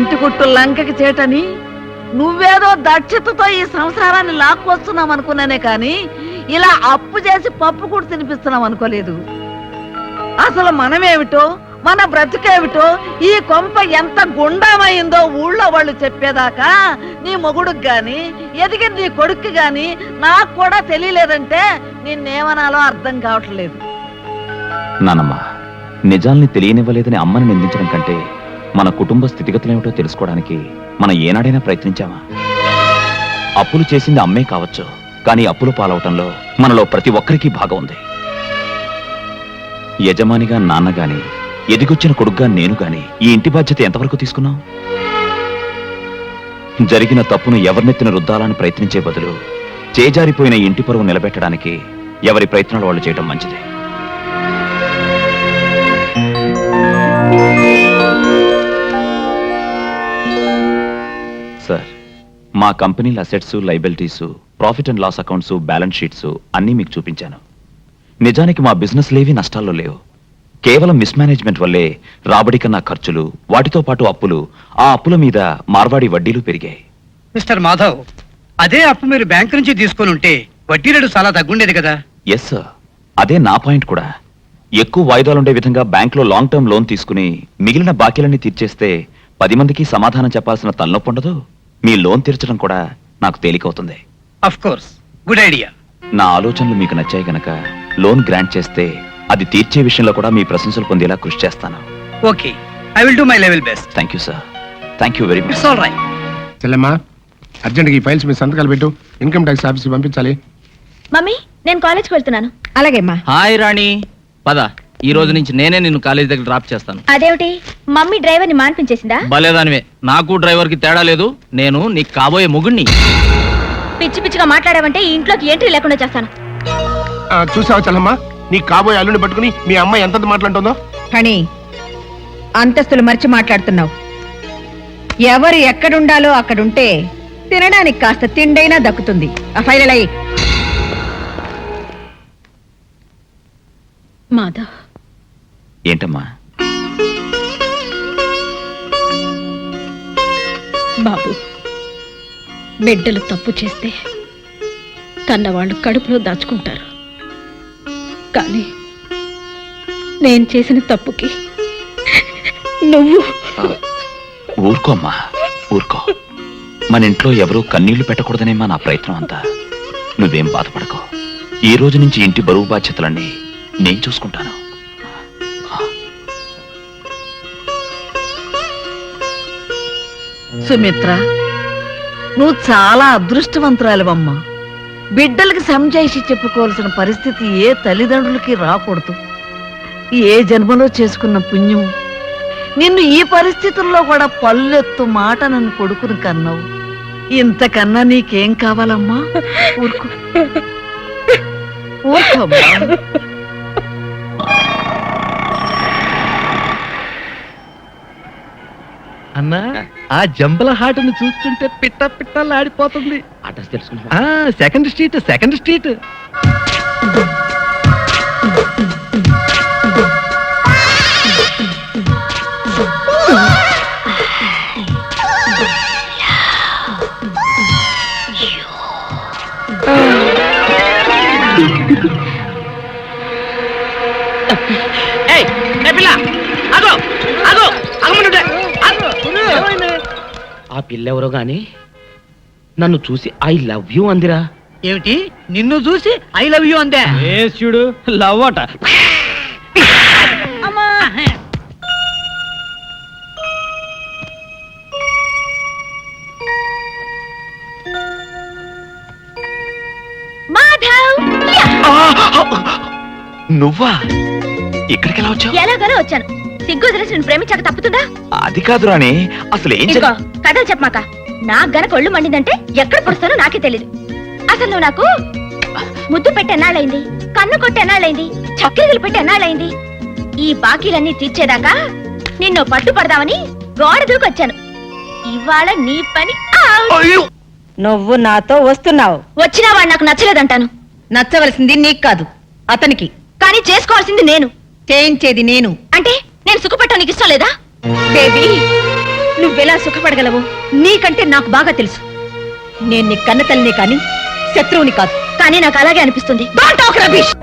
ఇంటి గుట్టు లంకకి చేటని నువ్వేదో దక్షతతో ఈ సంసారాన్ని లాక్కొస్తున్నాం అనుకున్నానే కాని ఇలా అప్పు చేసి పప్పు కూడా తినిపిస్తున్నాం అనుకోలేదు. అసలు మనమేమిటో మన బ్రతుకేమిటో ఈ కొంప ఎంత గుండమైందో ఊళ్ళో వాళ్ళు చెప్పేదాకా నీ మొగుడుకు గాని ఎదిగిన నీ కొడుక్కి గాని నాకు కూడా తెలియలేదంటే నిన్నేమనాలో అర్థం కావట్లేదు. నానమ్మ, నిజాల్ని తెలియనివ్వలేదని అమ్మని నిందించడం కంటే మన కుటుంబ స్థితిగతులేమిటో తెలుసుకోవడానికి మనం ఏనాడైనా ప్రయత్నించామా? అప్పులు చేసింది అమ్మే కావచ్చు, కానీ అప్పులు పాలవటంలో మనలో ప్రతి ఒక్కరికి భాగం ఉంది. యజమానిగా నాన్న గాని ఎదిగొచ్చిన కొడుగ్గా నేను గాని ఈ ఇంటి బాధ్యత ఎంతవరకు తీసుకున్నాం? జరిగిన తప్పును ఎవరినెత్తిన రుద్దాలని ప్రయత్నించే బదులు చేజారిపోయిన ఇంటి పరువు నిలబెట్టడానికి ఎవరి ప్రయత్నాలు వాళ్ళు చేయడం మంచిది. సార్, మా కంపెనీల assets, liabilities, profit and loss accounts, balance sheets అన్నీ మీకు చూపించాను. నిజానికి మా బిజినెస్ లేవి నష్టాల్లో లేవు. కేవలం మిస్మేనేజ్మెంట్ వల్లే రాబడి కన్నా ఖర్చులు, వాటితో పాటు అప్పులు, ఆ అప్పుల మీద మార్వాడి వడ్డీలు పెరిగాయి. మిస్టర్ మాధవ్, అదే అప్పు మీరు బ్యాంక్ నుంచి తీసుకొని ఉంటే వడ్డీ రేటు చాలా తగ్గుండేది కదా? ఎస్ సార్, అదే నా పాయింట్ కూడా. ఎక్కువ వాయిదాలుండే విధంగా బ్యాంకులో లాంగ్ టర్మ్ లోన్ తీసుకుని మిగిలిన బాకీలన్నీ తీర్చేస్తే 10 మందికి సమాధానం చెప్పాల్సిన తలనొప్పి ఉండదు. మీ లోన్ తీర్చడం కూడా నాకు తేలికవుతుంది. Of course, good idea. నా ఆలోచనలు మీకు నచ్చాయి గనక లోన్ గ్రాంట్ చేస్తే అది తీర్చే విషయంలో కూడా మీ ప్రశంసలు పొందేలా కృషి చేస్తాను. Okay, I will do my level best. Thank you sir, thank you very much. It's all right. చెల్లెమ్మా, అర్జెంట్గా ఈ ఫైల్స్ మీ సంతకాలు పెట్టు, ఇన్కమ్ ట్యాక్స్ ఆఫీస్కి పంపించాలి. మమ్మీ, నేను కాలేజ్కి వెళ్తున్నాను. అలాగేమ్మా. హాయ్ రాణి, పద. ఈ రోజు నుంచి నేనే నిన్ను కాలేజ్ దగ్గర డ్రాప్ చేస్తాను. అదేమిటి, మమ్మీ డ్రైవర్ని మాన్పించేసిందా? భలేదానివే, నాకు డ్రైవర్ కి తేడా లేదు. నేను నీకు కాబోయే మొగుణ్ణి. పిచ్చి పిచ్చిగా మాట్లాడావంటే ఈ ఇంట్లోకి ఎంట్రీ లేకుండా చేస్తాను. చూసావా చెల్లమ్మా, నీ కాబోయే అల్లుని పట్టుకుని మీ అమ్మాయి ఎంత మాట్లాడుతుందో. కానీ అంతస్తులు మర్చి మాట్లాడుతున్నావు. ఎవరు ఎక్కడుండాలో అక్కడుంటే తినడానికి కాస్త తిండైనా దక్కుతుంది. ఆ ఫైల్ ఎలా? మాధవ్, ఏంటమ్మా? బాబు, బిడ్డలు తప్పు చేస్తే కన్నవాళ్ళు కడుపులో దాచుకుంటారు. కానీ నేను చేసిన తప్పుకి నువ్వు ఊరుకోమ్మా, ఊరుకో. మన ఇంట్లో ఎవరూ కన్నీళ్లు పెట్టకూడదనేమా నా ప్రయత్నం అంతా. నువ్వేం బాధపడకో. ఈ రోజు నుంచి ఇంటి బరువు బాధ్యతలన్నీ నేను చూసుకుంటాను. సుమిత్ర, నువ్వు చాలా అదృష్టవంతురాలివమ్మా. బిడ్డలకి సంజాయిషి చెప్పుకోవాల్సిన పరిస్థితి ఏ తల్లిదండ్రులకి రాకూడదు. ఏ జన్మలో చేసుకున్న పుణ్యం నిన్ను ఈ పరిస్థితుల్లో కూడా పల్లెత్తు మాట నన్ను కొడుకుని కన్నావు. ఇంతకన్నా నీకేం కావాలమ్మా? ఊరుకో, ఊరుకోమ్మా. అన్నా, ఆ జంబల హాటును చూస్తుంటే పిట్ట పిట్టలాడిపోతుంది. అడ్రస్ తెలుసుకున్నా? Second street, second street. ఆ పిల్లెవరో గాని నన్ను చూసి ఐ లవ్ యూ అందిరా. ఏమిటి, నిన్ను చూసి ఐ లవ్ యూ అందే? చూడు, లవ్ అట. మాధవ్, నువ్వా? ఇక్కడికి ఎలా వచ్చావు? ఎలాగోలా వచ్చాను. సిగ్గు వదిలేసి నేను ప్రేమించాక తప్పుతుందా? అది కాదు రాణి, అసలు ఏం ఇదిగో కథలు చెప్పమాక. నాకు గనక ఒళ్ళు మండిందంటే ఎక్కడ పొడుస్తానో నాకే తెలీదు. అసలు నువ్వు నాకు ముద్దు పెట్టి ఎన్నాళ్ళైంది, కన్ను కొట్టి ఎన్నాళ్ళైంది, చక్కెరలు పెట్టి ఎన్నాళ్ళైంది. ఈ బాకీలన్నీ తీర్చేదాకా నిన్ను పట్టుపడదామని గోడ దూకొచ్చాను. ఇవాళ నీ పని. నువ్వు నాతో వస్తున్నావు. వచ్చినా వాడు నాకు నచ్చలేదంటాను. నచ్చవలసింది నీకు కాదు, అతనికి. కానీ చేసుకోవాల్సింది నేను. చేయించేది నేను. అంటే నేను సుఖపట్టడం నీకు ఇష్టం లేదా? బేబీ, నువ్వెలా సుఖపడగలవు నీకంటే నాకు బాగా తెలుసు. నేను నీ కన్నతల్లిని కానీ శత్రువుని కాదు. కానీ నాకు అలాగే అనిపిస్తుంది. Don't talk rubbish.